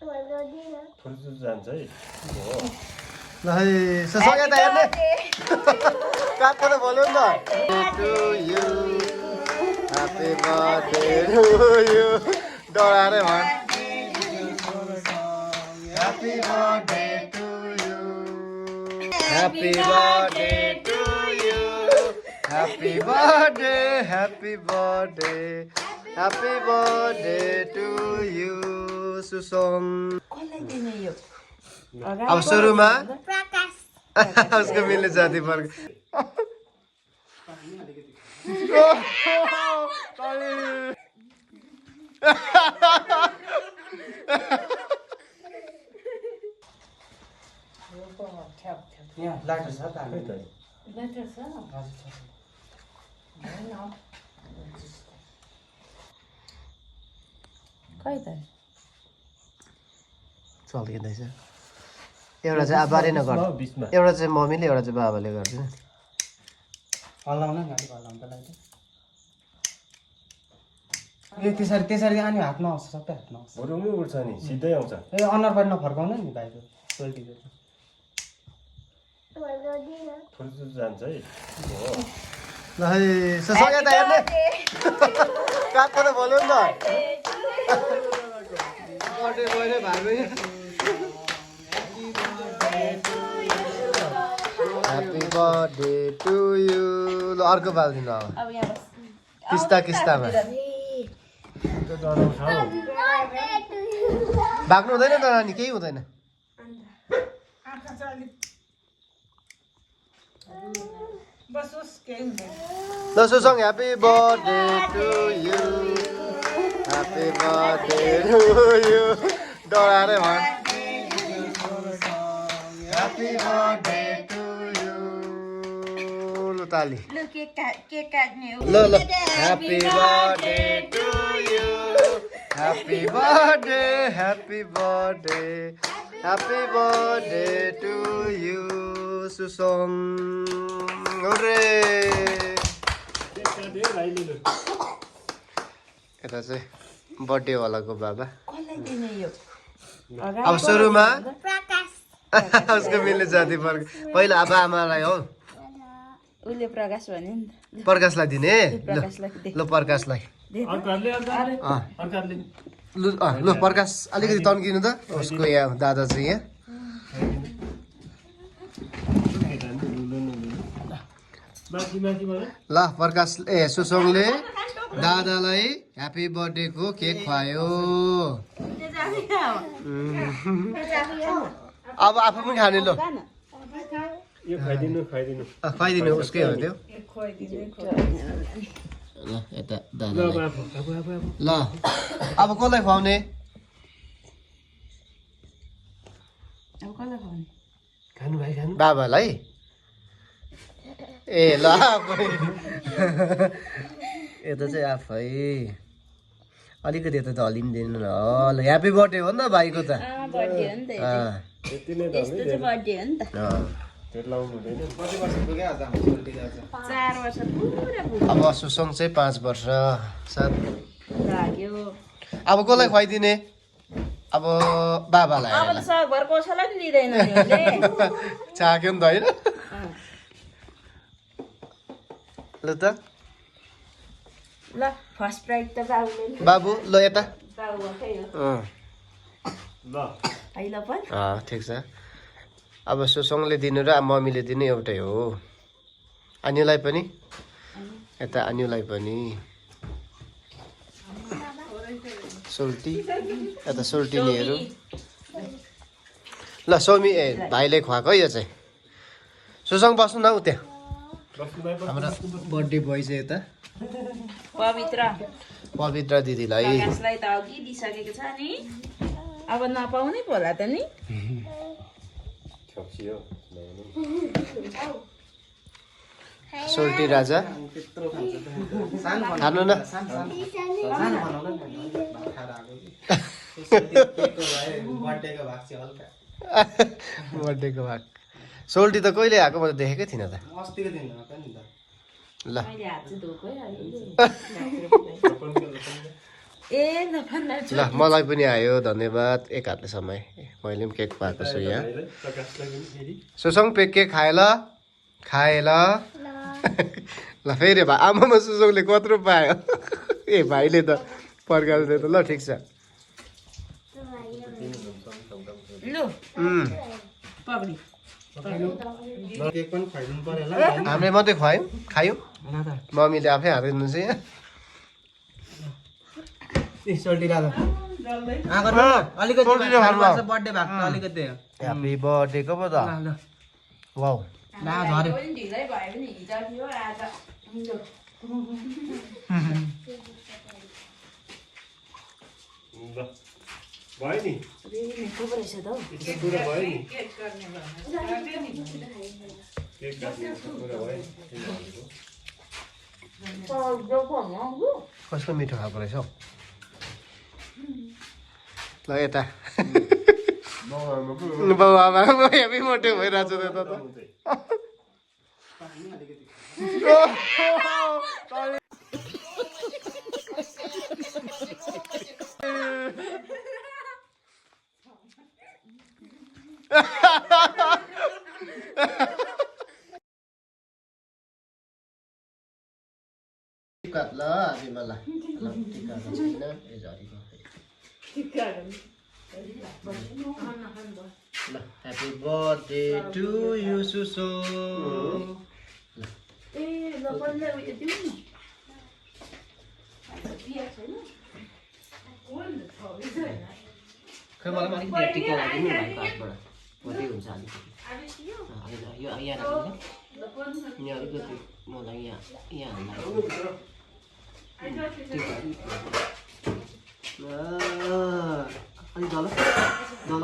थोरै जान्छ है ल है सँगै त हेर्ने काटको त बोल्नु नि त to you happy birthday to you डरारे भन् happy birthday to you happy birthday to you happy birthday happy birthday happy birthday to you Susom अब सुरुमा उसको मिल्ने जाति वर्ग चल्किँदैछ एउटा चाहिँ बारे नगर एउटा चाहिँ मम्मीले एउटा चाहिँ बाबाले गर्दैन हल्लाउन नि अलिक हल्लाउनको लागि ए त्यसरी त्यसरी अनि हातमा आउँछ सबै हातमा आउँछ भरुमै उठ्छ नि सिधै आउँछ ए अनुहारबाट नफर्काउन नि भाइको सोल्टीको थोरै जान्छ है ल है सँगै त हेर्ने काटको त बोल्नु नि त बर्थडे गएर भाइ ह्यापी बर्थडे टु यु ल अर्को बाल्दिनु अब किस्ता किस्तामा भाग्नु हुँदैन त नानी केही हुँदैन ल Susang happy birthday to you happy birthday to you डरारे भन् ह्यापी बर्थडे टु यु ल ताली ल ल happy birthday to you happy birthday happy birthday happy birthday to you Susom यता चाहिँ बर्थडेवालाको बाबा अब सुरुमा उसको मिल्ने जाति वर्ग पहिला अब आमालाई हो उले प्रकाश भन्यो नि त प्रकाशलाई दिने ल प्रकाशलाई ल प्रकाश अलिकति तन्किनु त उसको यहाँ दादा चाहिँ यहाँ ल प्रकाश ए सुसोङले दादालाई ह्यापी बर्थडेको केक खुवायो अब आफू पनि खाने ल यो खाइदिनु खुवाइदिनु उसकै हो त्यो ल यता दादा ल अब कसलाई खुवाउने खानु भाइ खानु बाबालाई ए ल यता चाहिँ आफै अलिकति यता त हलिँदैन ल ल ह्याप्पी बर्थडे हो नि त भाइको त बर्थडे हो नि त त्यति नै त यस्तो चाहिँ बर्थडे हो नि त त्यो लाउनु हुँदैन 4 वर्ष पुरा पुग्यो अब सुसङ चाहिँ 5 वर्ष साथ लाग्यो अब कसलाई खुवाइदिने अब बाबालाई अब त सकभर कसैलाई पनि दिँदैन नि उसले चाख्यो नि त होइन ल त ल फर्स्ट प्राइज त बाबुले बाबु ल यता बाबुकै हो ल अहिले पनि ठिक छ अब सुसङले दिनु र मम्मीले दिनु एउटै हो अन्युलाई पनि यता अन्युलाई पनि सोल्टी यता सोल्टिनीहरू ल सौमी ए भाइले खुवाएको है यो चाहिँ सुसङ बस्नु न उ त्यहाँ हाम्रो बर्थडे बोय चाहिँ यता पवित्र दिदीलाई प्रकाशलाई त अघि दिइसकेको छ नि अब नपाउने पो होला त नि सोल्टी राजा खानु न बर्थडेको भाग सोल्टी त कहिले आएको मैले देखेकै थिइनँ त ल ए ल भन्दा ल मलाई पनि आयो धन्यवाद एक हातले समय मैले पनि केक पाएको छु यहाँ प्रकाशलाई पनि फेरि सुसङ पे केक खाए ल खाए ल ल फेरि भाइ आमामा सुसङले कत्रो पायो ए भाइले त पर्खाल्दै त ल ठिक छ लु पक्री केक पनि खुवाइदिनु पर्यो होला हामीले मात्रै खुवायौँ खायौँ ल त मम्मीले आफै हालिदिनु चाहिँ यहाँ सोल्टी राख अलिकति बर्थडे भएको अलिकति ह्याप्पी बर्थडेको पो त ल वाउ ला झऱ्यो पनि ढिलै भयो भने हिजो थियो आज लु ल भयो नि को पो रहेछ त हौ त्यो कुरा भयो नि केक गर्ने भयो केक काट्ने कुरा भयो नि कस्तो मिठो खाएको रहेछ हौ ल यता बाउ आमा हेभी मोटे भइरहेको छ त टिका ल बिमला ल टिका छैन ए झरीको ल ह्याप्पी बर्थडे टु यु सुसो ए ल पल्ले उयो दिउँ न बिहा छैन खै मलाई पनि अलिकति टिका लगाइदिनु भाइको हातबाट मात्रै हुन्छ अलिकति यो यहाँ राख्नु यहाँ अलिकति मलाई यहाँ अलिक डल डल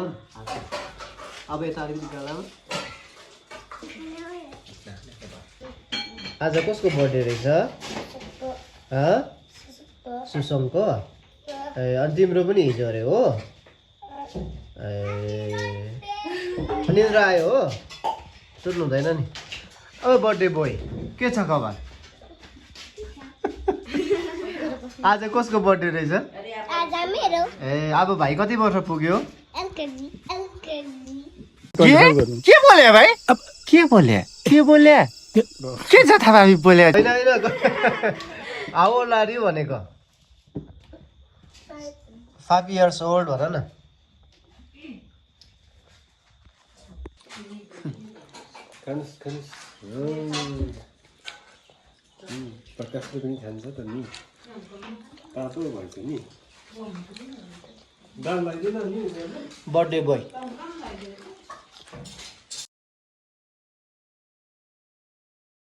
अब यता अलिकति डलामा आज कसको बर्थडे रहेछ सुसङको ए अनि तिम्रो पनि हिजो अरे हो ए निन्द्रा आयो हो सुत्नु हुँदैन नि अब बर्थडे बोय के छ खबर आज कसको बर्थडे रहेछ ए अब भाइ कति वर्ष पुग्यो के बोले भाइ के बोले के छ थाहा हामी बोले होइन हाउ ओल्ड आर यु भनेको 5 years old भन न खानुहोस् खानुहोस् प्रकाशले पनि खान्छ त नि तातो भन्छ नि दाल लगाइदिनु नि बर्थडे बोय